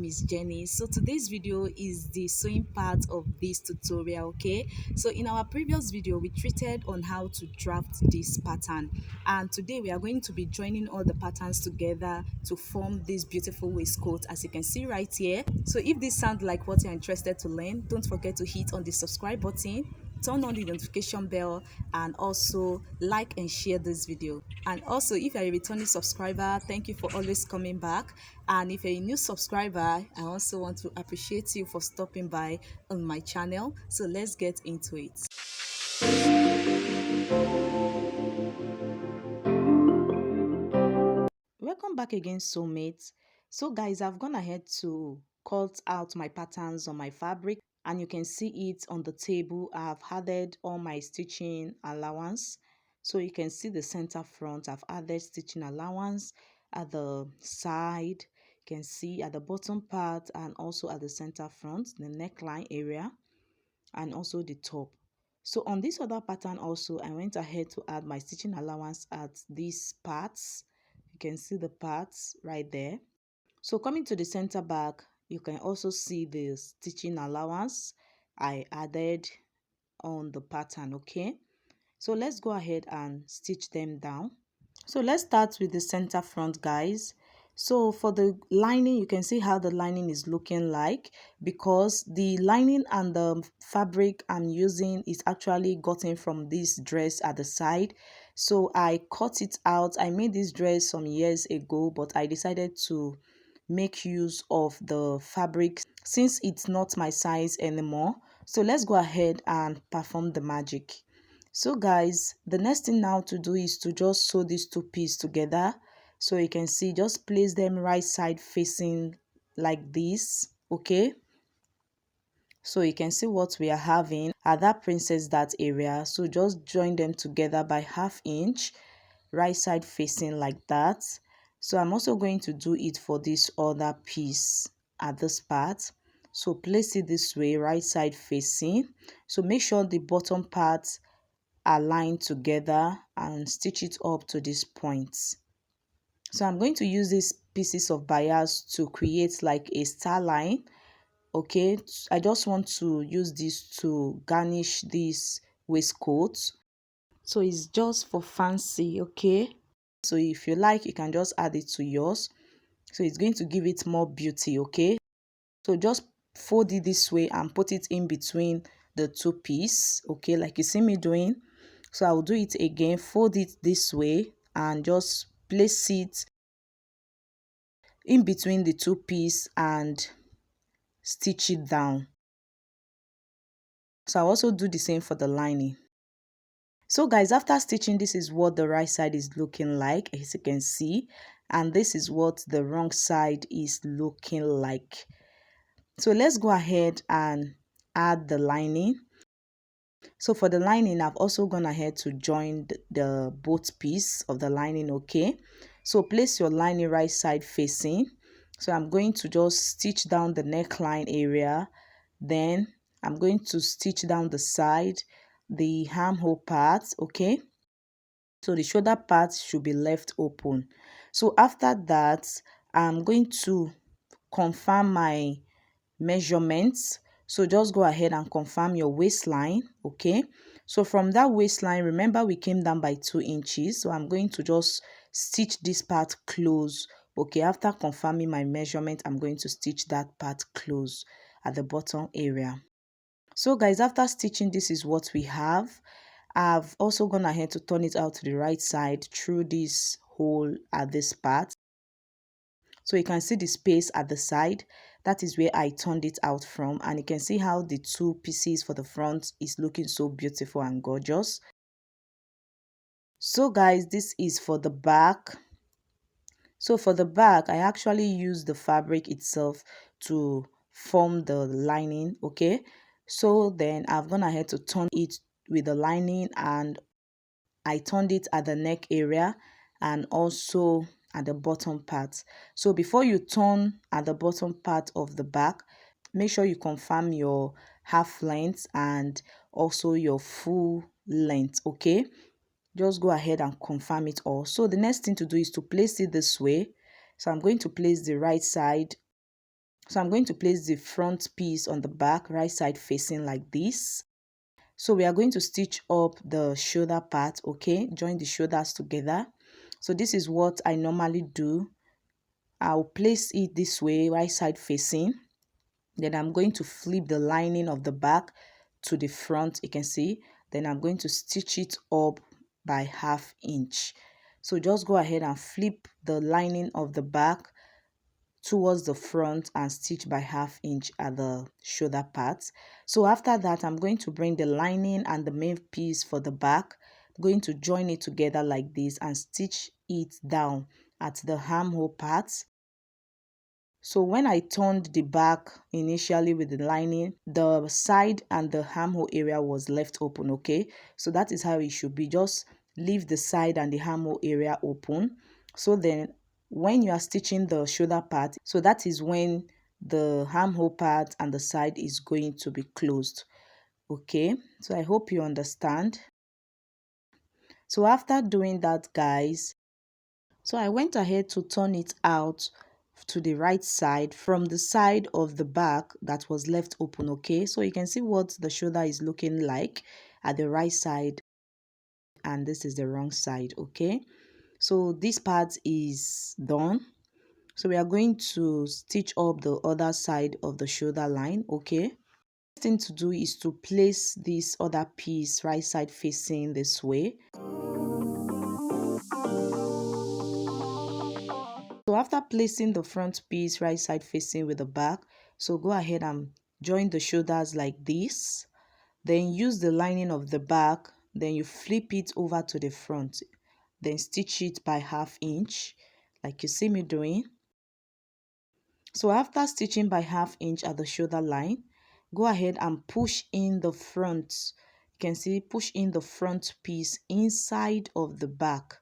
is Jenny. So today's video is the sewing part of this tutorial. Okay, so in our previous video we treated on how to draft this pattern, and today we are going to be joining all the patterns together to form this beautiful waistcoat, as you can see right here. So if this sounds like what you're interested to learn, don't forget to hit on the subscribe button, turn on the notification bell, and also like and share this video. And also, if you're a returning subscriber, thank you for always coming back. And if you're a new subscriber, I also want to appreciate you for stopping by on my channel. So let's get into it. Welcome back again, soulmates. So guys, I've gone ahead to cut out my patterns on my fabric, and you can see it on the table. I've added all my stitching allowance, so you can see the center front. I've added stitching allowance at the side, you can see at the bottom part, and also at the center front, the neckline area, and also the top. So on this other pattern also, I went ahead to add my stitching allowance at these parts. You can see the parts right there. So coming to the center back, you can also see the stitching allowance I added on the pattern. Okay, so let's go ahead and stitch them down. So let's start with the center front, guys. So for the lining, you can see how the lining is looking like, because the lining and the fabric I'm using is actually gotten from this dress at the side. So I cut it out. I made this dress some years ago, but I decided to make use of the fabric since it's not my size anymore. So let's go ahead and perform the magic. So guys, the next thing now to do is to just sew these two pieces together. So you can see, just place them right side facing like this. Okay, so you can see what we are having at that Princess Dart area. So just join them together by 1/2 inch, right side facing like that. So I'm also going to do it for this other piece at this part. So place it this way, right side facing. So make sure the bottom part align together and stitch it up to this point. So I'm going to use these pieces of bias to create like a star line. Okay, I just want to use this to garnish this waistcoat, so it's just for fancy. Okay, so if you like, you can just add it to yours, so it's going to give it more beauty. Okay, so just fold it this way and put it in between the two pieces. Okay, like you see me doing. So I'll do it again, fold it this way and just place it in between the two pieces and stitch it down. So I'll also do the same for the lining. So guys, after stitching, this is what the right side is looking like, as you can see, and this is what the wrong side is looking like. So let's go ahead and add the lining. So for the lining, I've also gone ahead to join the both piece of the lining. Okay, so place your lining right side facing. So I'm going to just stitch down the neckline area, then I'm going to stitch down the side, the armhole part. Okay, so the shoulder part should be left open. So after that, I'm going to confirm my measurements. So just go ahead and confirm your waistline. Okay, so from that waistline, remember we came down by 2 inches, so I'm going to just stitch this part close. Okay, after confirming my measurement, I'm going to stitch that part close at the bottom area. So guys, after stitching, this is what we have. I've also gone ahead to turn it out to the right side through this hole at this part. So you can see the space at the side. That is where I turned it out from, and you can see how the two pieces for the front is looking so beautiful and gorgeous. So guys, this is for the back. So for the back, I actually use the fabric itself to form the lining. Okay, so then I've gone ahead to turn it with the lining, and I turned it at the neck area and also at the bottom part. So before you turn at the bottom part of the back, make sure you confirm your half length and also your full length. Okay, just go ahead and confirm it all. So the next thing to do is to place it this way. So I'm going to place the right side So I'm going to place the front piece on the back, right side facing like this. So we are going to stitch up the shoulder part, okay? Join the shoulders together. So this is what I normally do. I'll place it this way, right side facing. Then I'm going to flip the lining of the back to the front, you can see. Then I'm going to stitch it up by 1/2 inch. So just go ahead and flip the lining of the back towards the front and stitch by 1/2 inch at the shoulder part. So after that, I'm going to bring the lining and the main piece for the back, going to join it together like this and stitch it down at the armhole part. So when I turned the back initially with the lining, the side and the armhole area was left open, okay? So that is how it should be. Just leave the side and the armhole area open. So then when you are stitching the shoulder part, so that is when the armhole part and the side is going to be closed, okay? So I hope you understand. So after doing that, guys, so I went ahead to turn it out to the right side from the side of the back that was left open, okay? So you can see what the shoulder is looking like at the right side, and this is the wrong side, okay? So this part is done. So we are going to stitch up the other side of the shoulder line, okay? The thing to do is to place this other piece right side facing this way. So after placing the front piece right side facing with the back, so go ahead and join the shoulders like this. Then use the lining of the back, then you flip it over to the front. Then stitch it by 1/2 inch like you see me doing. So after stitching by 1/2 inch at the shoulder line, go ahead and push in the front. You can see push in the front piece inside of the back.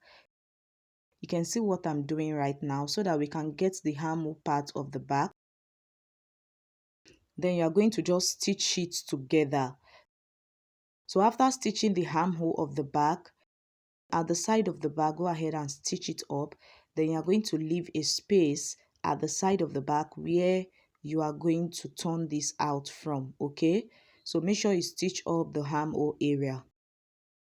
You can see what I'm doing right now so that we can get the armhole part of the back. Then you are going to just stitch it together. So after stitching the armhole of the back, at the side of the back, go ahead and stitch it up. Then you are going to leave a space at the side of the back where you are going to turn this out from, okay? So make sure you stitch up the armhole area.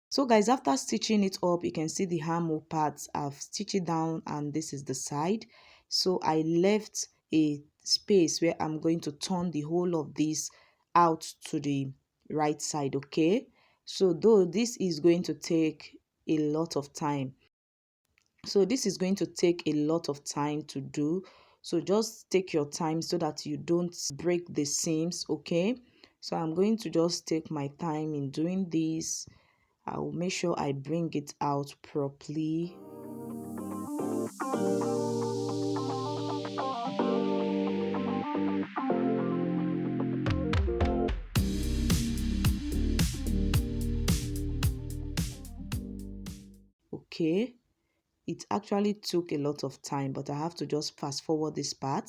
So guys, after stitching it up, you can see the armhole parts. I've stitched it down and this is the side. So I left a space where I'm going to turn the whole of this out to the right side, okay? So though this is going to take a lot of time. So this is going to take a lot of time to do. So just take your time so that you don't break the seams, okay? So I'm going to just take my time in doing this. I will make sure I bring it out properly. Okay, it actually took a lot of time, but I have to just fast forward this part.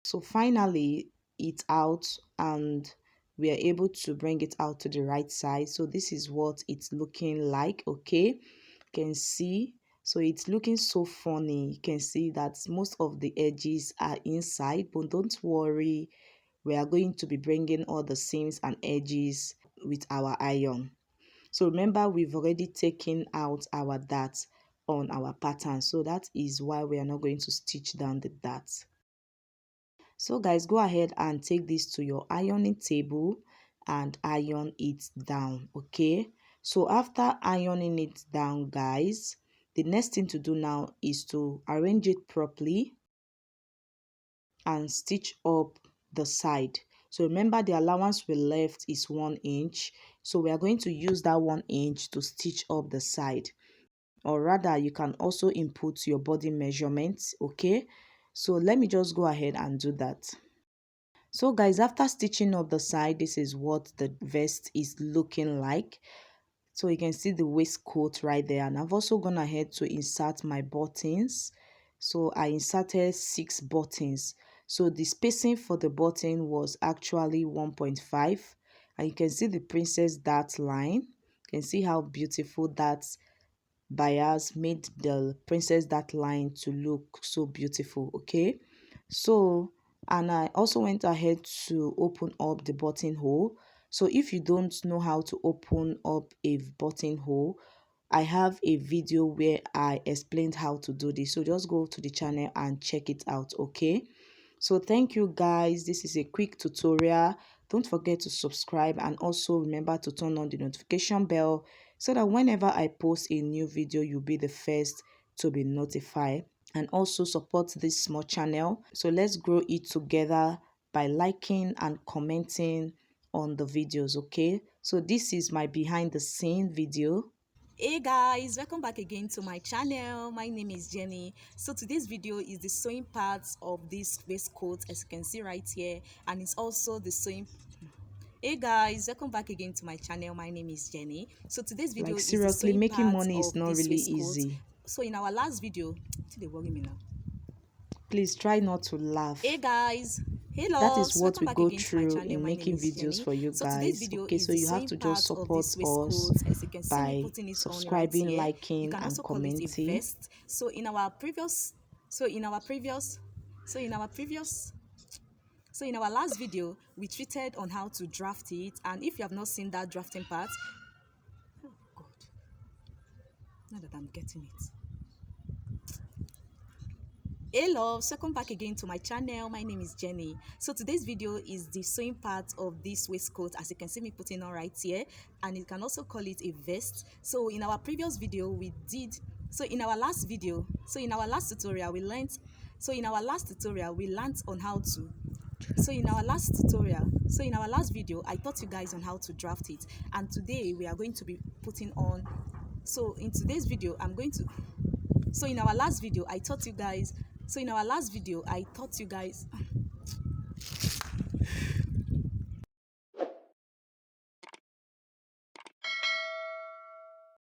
So finally it's out and we are able to bring it out to the right side. So this is what it's looking like, okay? You can see, so it's looking so funny. You can see that most of the edges are inside, but don't worry, we are going to be bringing all the seams and edges with our iron. So remember, we've already taken out our darts on our pattern, so that is why we are not going to stitch down the darts. So guys, go ahead and take this to your ironing table and iron it down, okay? So after ironing it down, guys, the next thing to do now is to arrange it properly and stitch up the side. So remember, the allowance we left is 1 inch, so we are going to use that 1 inch to stitch up the side, or rather you can also input your body measurements, okay? So let me just go ahead and do that. So guys, after stitching up the side, this is what the vest is looking like. So you can see the waistcoat right there, and I've also gone ahead to insert my buttons. So I inserted 6 buttons. So the spacing for the button was actually 1.5, and you can see the Princess Dart line. You can see how beautiful that bias made the Princess Dart line to look so beautiful, okay? So And I also went ahead to open up the buttonhole. So if you don't know how to open up a buttonhole, I have a video where I explained how to do this. So just go to the channel and check it out, okay? So thank you guys. This is a quick tutorial. Don't forget to subscribe and also remember to turn on the notification bell so that whenever I post a new video, you'll be the first to be notified. And also support this small channel. So let's grow it together by liking and commenting on the videos, okay? So this is my behind the scene video. Hey guys, welcome back again to my channel. My name is Jenny. So today's video is the sewing parts of this waistcoat, as you can see right here, and it's also the sewing. Hey guys, welcome back again to my channel. My name is Jenny. So today's video Like is the seriously, sewing making parts money is of not this really waistcoat. easy. So in our last video, they worry me now. Please try not to Hey laugh. guys, hey That is loves, what welcome we back go again to my through channel. in My name making is videos Jenny. for you So today's guys. video Okay, is so the you have sewing to just part of support this us waistcoat, as you can see me by putting it on right subscribing, here. You liking, can and also call it a commenting. vest. So in our last video, we treated on how to draft it, and if you have not seen that drafting part, oh God, now that I'm getting it. Hey loves, welcome back again to my channel. My name is Jenny. So today's video is the sewing part of this waistcoat, as you can see me putting on right here, and you can also call it a vest. So in our previous video in our last tutorial we learned on how to so in our last video I taught you guys on how to draft it, and today we are going to be putting on. So in today's video I'm going to so in our last video I taught you guys